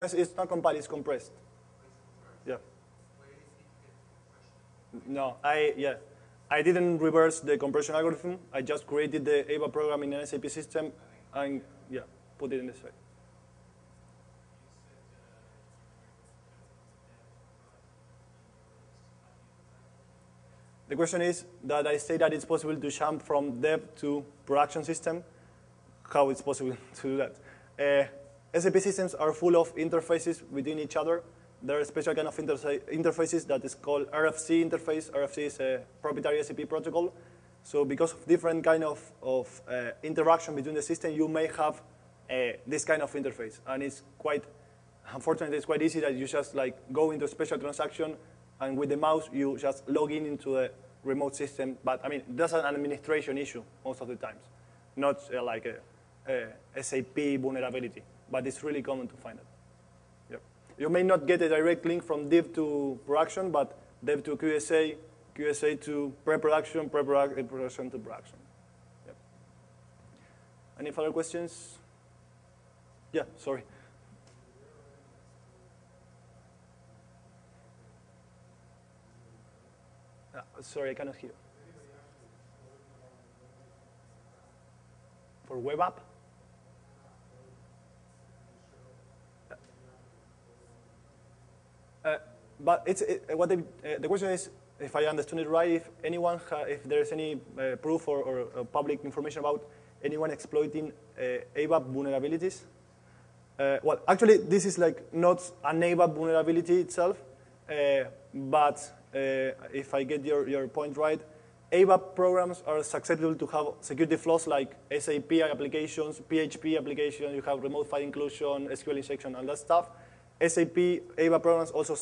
It's not compiled, it's compressed. Yeah. No, I didn't reverse the compression algorithm. I just created the AVA program in an SAP system and put it in the site. The question is that I say that it's possible to jump from dev to production system. How it's possible to do that? SAP systems are full of interfaces between each other. There are special kind of interfaces that is called RFC interface. RFC is a proprietary SAP protocol. So because of different kind of interaction between the system, you may have this kind of interface. And it's quite, unfortunately, it's quite easy that you just like go into a special transaction and with the mouse, you just log in into a remote system. But I mean, that's an administration issue most of the times, not like a SAP vulnerability. But it's really common to find it. Yep. You may not get a direct link from dev to production, but dev to QSA, QSA to pre-production, pre-production to production. Yep. Any further questions? Yeah, sorry. Sorry, I cannot hear. For web app? But the question is, if I understood it right, if anyone, if there's any proof or public information about anyone exploiting ABAP vulnerabilities. Well, actually, this is like not an ABAP vulnerability itself, but if I get your point right, ABAP programs are susceptible to have security flaws like SAP applications, PHP applications, you have remote file inclusion, SQL injection, and that stuff. SAP ABAP programs also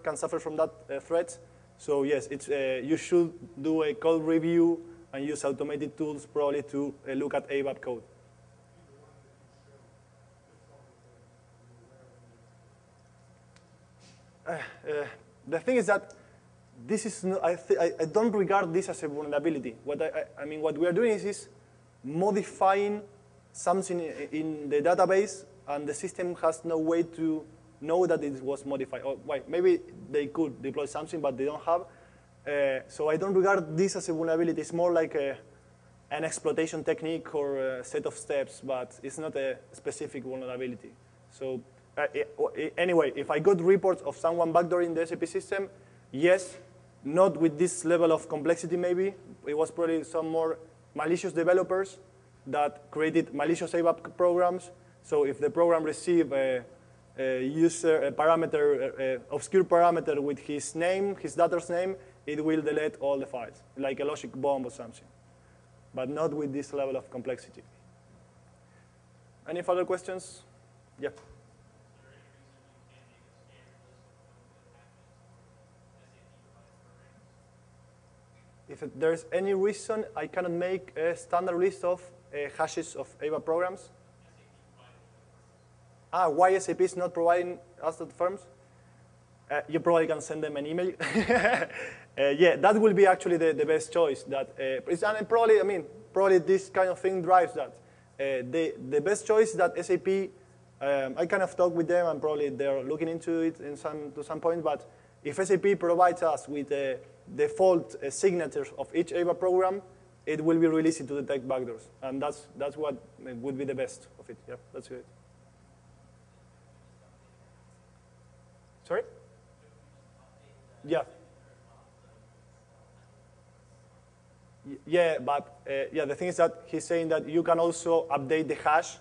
can suffer from that threat. So yes, you should do a code review and use automated tools probably to look at ABAP code. The thing is that this is not, I don't regard this as a vulnerability. What we are doing is modifying something in the database, and the system has no way to know that it was modified. Or maybe they could deploy something, but they don't have. So I don't regard this as a vulnerability. It's more like an exploitation technique or a set of steps, but it's not a specific vulnerability. So anyway, if I got reports of someone backdooring the SAP system, yes, not with this level of complexity maybe. It was probably some more malicious developers that created malicious ABAP programs. So if the program received a parameter, obscure parameter with his name, his daughter's name, it will delete all the files, like a logic bomb or something. But not with this level of complexity. Any further questions? Yeah. If there's any reason I cannot make a standard list of hashes of ABAP programs. Why SAP is not providing us the firms? You probably can send them an email. Yeah, that will be actually the best choice. And probably this kind of thing drives that. The best choice that SAP, I kind of talked with them, and probably they're looking into it to some point. But if SAP provides us with default signatures of each ABAP program, it will be really easy to detect backdoors, and that's what would be the best of it. Yeah, that's good. Sorry? Yeah. Yeah, but the thing is that he's saying that you can also update the hash,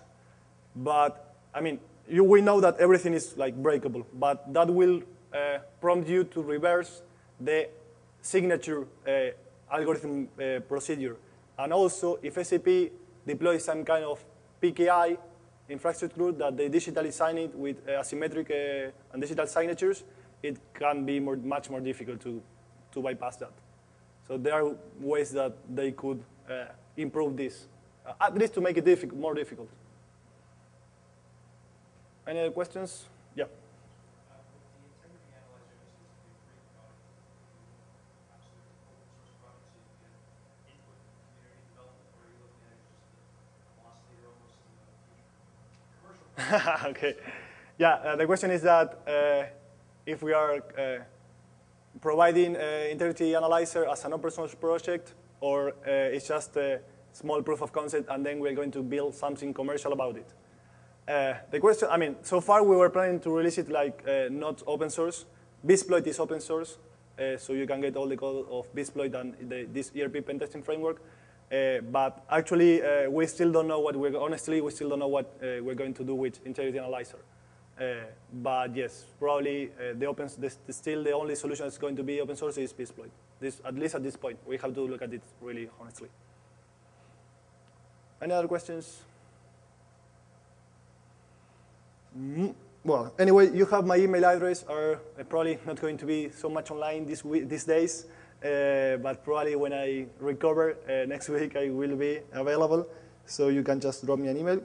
but I mean, we know that everything is like breakable, but that will prompt you to reverse the signature algorithm procedure. And also, if SAP deploys some kind of PKI infrastructure that they digitally sign it with asymmetric and digital signatures, it can be much more difficult to bypass that. So there are ways that they could improve this, at least to make it more difficult. Any other questions? Yeah. Okay. Yeah, the question is that if we are providing integrity analyzer as an open source project, or it's just a small proof of concept, and then we're going to build something commercial about it. The question, I mean, so far we were planning to release it like not open source. Bizploit is open source, so you can get all the code of Bizploit and this ERP pen testing framework. But actually, we still don't know honestly, we still don't know what we're going to do with integrity analyzer. But yes, probably still the only solution that's going to be open source is Bizploit. At least at this point, we have to look at it really honestly. Any other questions? Well, anyway, you have my email address. Are probably not going to be so much online these days, but probably when I recover next week, I will be available. So you can just drop me an email.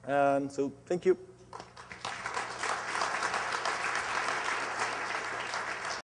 And so thank you.